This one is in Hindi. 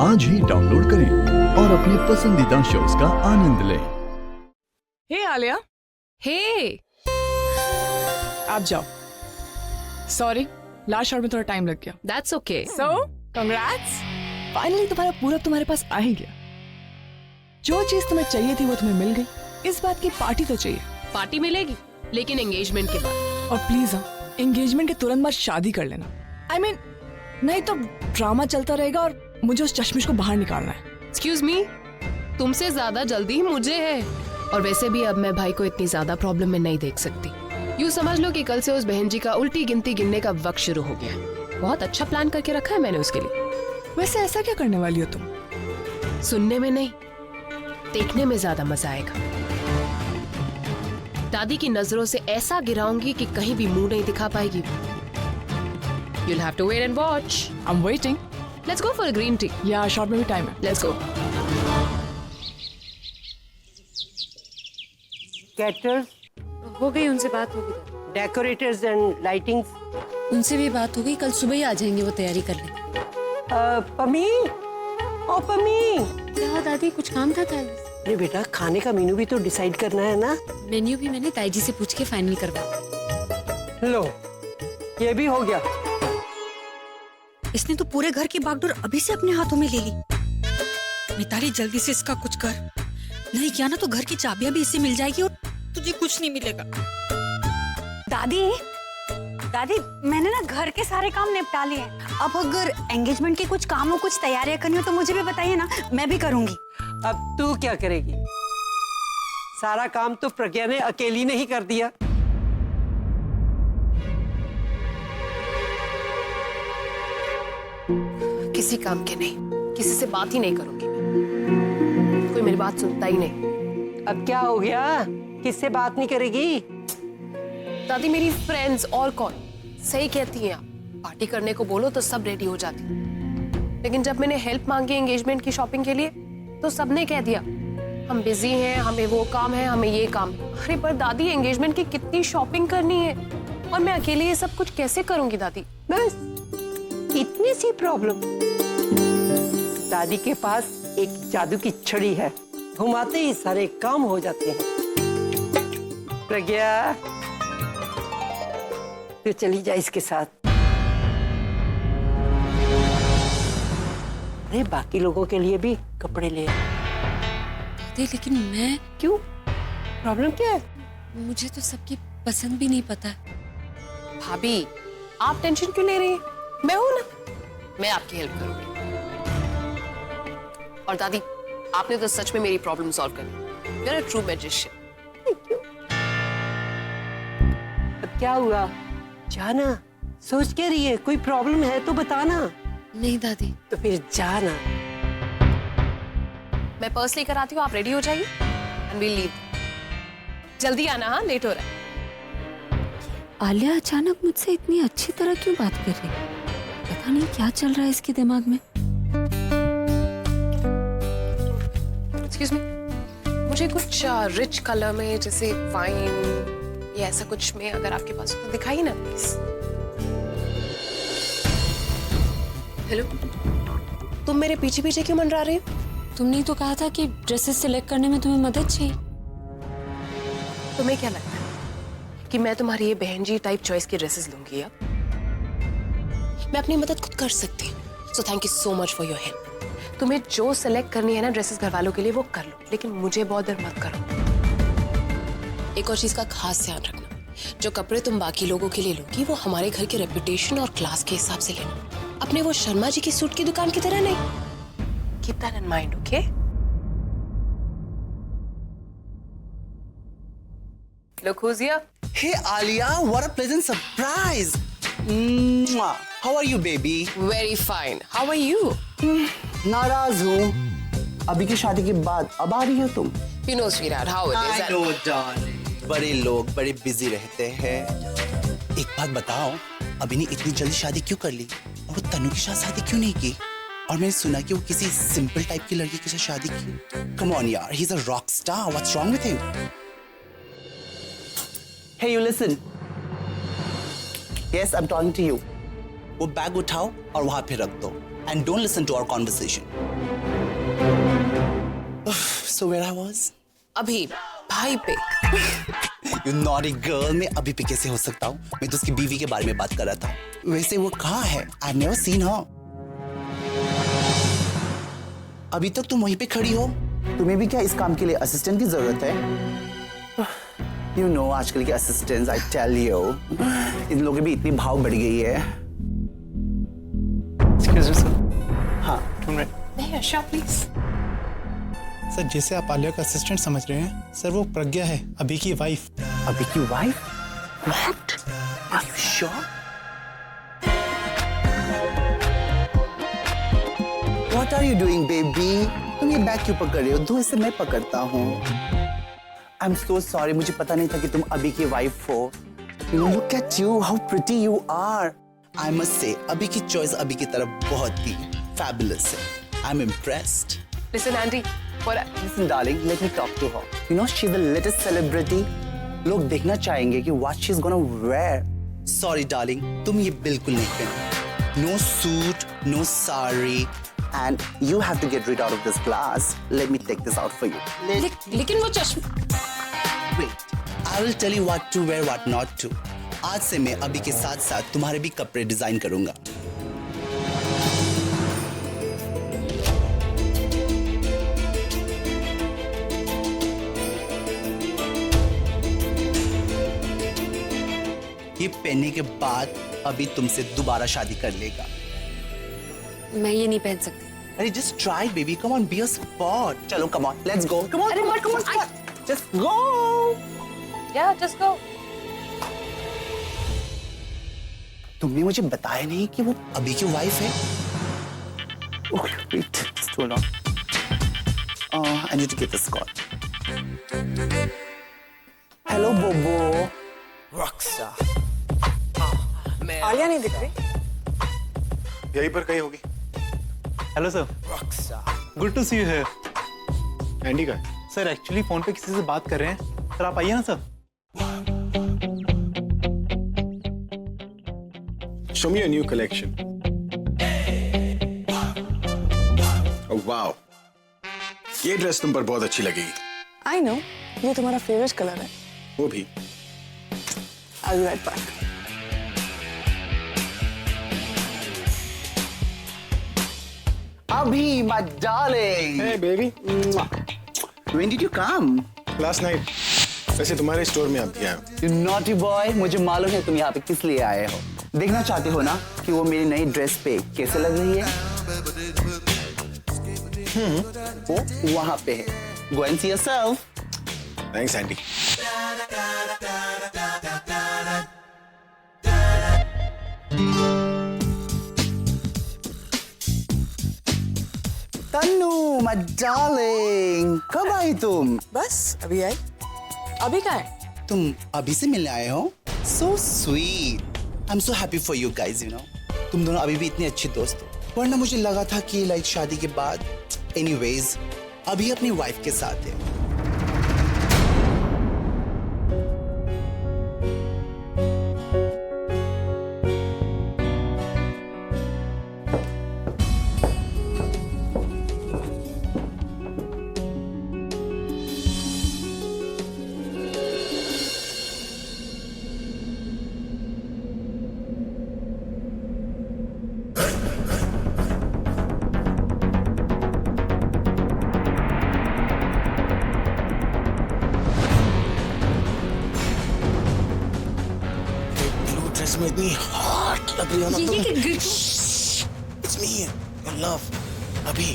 आज ही डाउनलोड करें और अपने पसंदीदा शोज का आनंद लें। हे आलिया, हे आप जाओ। सॉरी, लास्ट शॉट में थोड़ा टाइम लग गया। That's okay. So congrats, finally तुम्हारा पूरब तुम्हारे पास आ ही गया। जो चीज तुम्हें चाहिए थी वो तुम्हें मिल गई। इस बात की पार्टी तो चाहिए। पार्टी मिलेगी लेकिन एंगेजमेंट के बाद। और प्लीज एंगेजमेंट के तुरंत बाद शादी कर लेना। I mean, नहीं तो ड्रामा चलता रहेगा और मुझे उस चश्मिश को बाहर निकालना है। एक्सक्यूज मी, तुमसे ज्यादा जल्दी मुझे है। और वैसे भी अब मैं भाई को इतनी ज्यादा प्रॉब्लम में नहीं देख सकती। यूँ समझ लो कि कल से उस बहन जी का उल्टी गिनती गिनने का वक्त शुरू हो गया। बहुत अच्छा प्लान करके रखा है मैंने उसके लिए। वैसे ऐसा क्या करने वाली हो तुम? सुनने में नहीं, देखने में ज्यादा मजा आएगा। दादी की नजरों से ऐसा गिराऊंगी कि कहीं भी मुंह नहीं दिखा पाएगी। You'll have to wait and watch. I'm waiting. Let's go for a green tea. या शॉर्ट में भी टाइम है। Let's go. कैटरर्स, हो गई, उनसे बात हो गई। Decorators and lightings. उनसे भी बात हो गई, कल सुबह ही आ जाएंगे वो तैयारी करने। पमी, ओ पमी। क्या दादी, कुछ काम था कल? अरे बेटा, खाने का मेनू भी तो डिसाइड करना है ना। मेन्यू भी मैंने ताई जी से पूछ के फाइनल करवा। लो, ये भी हो गया। इसने तो पूरे घर की बागडोर अभी से अपने हाथों में ले ली। मिताली, जल्दी से इसका कुछ कर। नहीं किया ना तो घर की चाबियां भी इससे मिल जाएगी और तुझे कुछ नहीं मिलेगा। दादी, दादी, मैंने ना घर के सारे काम निपटा लिए। अब अगर एंगेजमेंट के कुछ काम हो, कुछ तैयारियां करनी हो तो मुझे भी बताइए ना, मैं भी करूंगी। अब तू क्या करेगी? सारा काम तो प्रज्ञा ने अकेली ने ही कर दिया। किसी काम के नहीं, किसी से बात ही नहीं करूंगी। कोई मेरी बात सुनता ही नहीं। अब क्या हो गया? किससे बात नहीं करेगी? दादी, मेरी फ्रेंड्स और कौन। सही कहती हैं आप, पार्टी करने को बोलो तो सब रेडी हो जाती। लेकिन जब मैंने हेल्प मांगी एंगेजमेंट की शॉपिंग के लिए तो सबने कह दिया हम बिजी हैं, हमें वो काम है, हमें ये काम। अरे पर दादी, एंगेजमेंट की कितनी शॉपिंग करनी है और मैं अकेले ये सब कुछ कैसे करूंगी दादी? बस इतनी सी प्रॉब्लम। दादी के पास एक जादू की छड़ी है, घुमाते ही सारे काम हो जाते हैं। प्रज्ञा, तो चली जा इसके साथ। अरे बाकी लोगों के लिए भी कपड़े ले आ। दादी, लेकिन मैं क्यों? प्रॉब्लम क्या है? मुझे तो सबकी पसंद भी नहीं पता। भाभी, आप टेंशन क्यों ले रही हैं? मैं हूं ना, मैं आपकी हेल्प करूंगी। और दादी, आपने तो सच में मेरी प्रॉब्लम सॉल्व कर दी। You're a true magician. अब क्या हुआ? जाना, सोच के रही है, कोई प्रॉब्लम है तो बताना। नहीं दादी। तो फिर जाना। मैं पर्स लेकर आती हूँ, आप रेडी हो जाइए and we'll leave. जल्दी आना, हाँ, लेट हो रहा है। आलिया अचानक मुझसे इतनी अच्छी तरह क्यों बात कर रही है? पता नहीं क्या चल रहा है इसके दिमाग में। Excuse me, मुझे कुछ रिच कलर में, जैसे वाइन या ऐसा कुछ में अगर आपके पास हो तो दिखाइए ना प्लीज। हेलो, तुम मेरे पीछे पीछे क्यों मंडरा रही हो? तुमने तो कहा था कि ड्रेसेस सिलेक्ट करने में तुम्हें मदद चाहिए। तुम्हें क्या लगता है कि मैं तुम्हारी ये बहन जी टाइप चॉइस की ड्रेसेस लूंगी? अब मैं अपनी मदद खुद कर सकती हूँ। So thank you so much for your help. तुम्हें जो सिलेक्ट करनी है ना ड्रेसेस घर वालों के लिए, वो कर लो, लेकिन मुझे बॉदर मत करो। एक और चीज का खास ध्यान रखना, जो कपड़े तुम बाकी लोगों के लिए लोगी वो हमारे घर के रेपुटेशन और क्लास के हिसाब से लेना। अपने वो शर्मा जी की सूट की दुकान की तरह नहीं। Keep that in mind, okay? Look who's here. Hey Alia, what a pleasant surprise. Mwah. How are you, baby? Very fine. How are you? नाराज हूँ। अभी की शादी के बाद अब आ रही हो तुम? You know, sweetheart, how it is. I know, darling. बड़े लोग बड़े बिजी रहते हैं। एक बात बताओ, अभी ने इतनी जल्दी शादी क्यों कर ली? और वो तनु के साथ शादी क्यों नहीं की? और मैंने सुना कि वो किसी सिंपल टाइप की लड़की के साथ शादी की। Come on यार, he's a rock star. What's wrong with him? Hey, you listen. Yes, I'm talking to you. वो बैग उठाओ और वहां पे रख दो। and don't listen to our conversation. So where I was? अभी भाई पे। You naughty girl, मैं अभी पे कैसे हो सकता हूँ? मैं तो उसकी बीवी के बारे में बात कर रहा था। वैसे वो कहाँ है? I've never seen her. अभी तक तुम वहीं पे खड़ी हो? तुम्हें भी क्या इस काम के लिए असिस्टेंट की जरूरत है? You know, आजकल के असिस्टेंट्स, I tell you, इन लोगों की भी इतनी भाव बढ़ गई है। Excuse me, sir. हाँ, नहीं अर्षा प्लीज। सर जिसे आप आलिया का असिस्टेंट समझ रहे हैं सर वो प्रज्ञा है अभी की वाइफ। अभी की wife? What? Are you sure? What are you doing, baby? तुम ये बैग क्यों पकड़ रहे हो? दो इसे मैं पकड़ता हूँ। I'm so sorry, मुझे पता नहीं था कि तुम अभी की वाइफ हो। You know, look at you, how pretty you are. I must say, अभी की चॉइस अभी की तरफ बहुत ही fabulous है। I'm impressed. Listen Andy, what? Listen, darling, let me talk to her. You know, she's the latest celebrity. लोग देखना चाहेंगे कि what she's gonna wear. Sorry, darling, तुम ये बिल्कुल नहीं पहनो. No suit, no sari, and you have to get rid out of this glass. Let me take this out for you. लेकिन वो चश्मा। Wait, I will tell you what to wear, what not to. आज से मैं अभी के साथ साथ तुम्हारे भी कपड़े डिजाइन करूंगा. ये पहनने के बाद अभी तुमसे दोबारा शादी कर लेगा. मैं ये नहीं पहन सकती। अरे just try, baby. Come on, be a sport. चलो, come on, let's go. Come on, come on. Just go. Yeah, just go. तुमने मुझे बताया नहीं कि वो अभी की वाइफ है. Oh, wait, just hold on. I need to get this call. Hello, Bobo. रक्षा आलिया नहीं दिख रही। यहीं पर कहीं होगी. Hello sir, Raksha good to see you here. Andy का सर एक्चुअली फोन पे किसी से बात कर रहे हैं सर, आप आइए ना sir. Show me a new collection. Oh wow, ये ड्रेस तुम पर बहुत अच्छी लगेगी. आई नो, ये तुम्हारा फेवरेट कलर है। वो भी. I'll be right back. Abhi, my darling. Hey baby. When did you come? Last night. वैसे तुम्हारे स्टोर में अब गया. You naughty boy. मुझे मालूम है तुम यहाँ पे किस लिए आए हो. देखना चाहते हो ना कि वो मेरी नई ड्रेस पे कैसे लग रही है? वो वहाँ पे है. Go and see yourself. Thanks, Andy. Tannu, my darling. कब आई तुम? बस अभी आई। अभी कहाँ है? तुम अभी से मिलने आए हो? So sweet. I'm so happy for you guys, you know. तुम दोनों अभी भी इतने अच्छे दोस्त हो. वरना मुझे लगा था कि लाइक शादी के बाद, anyways, अभी अपनी वाइफ के साथ है. ड्रेस में इतनी हॉट लग रही हो ना तुम. ये It's me, your love. अभी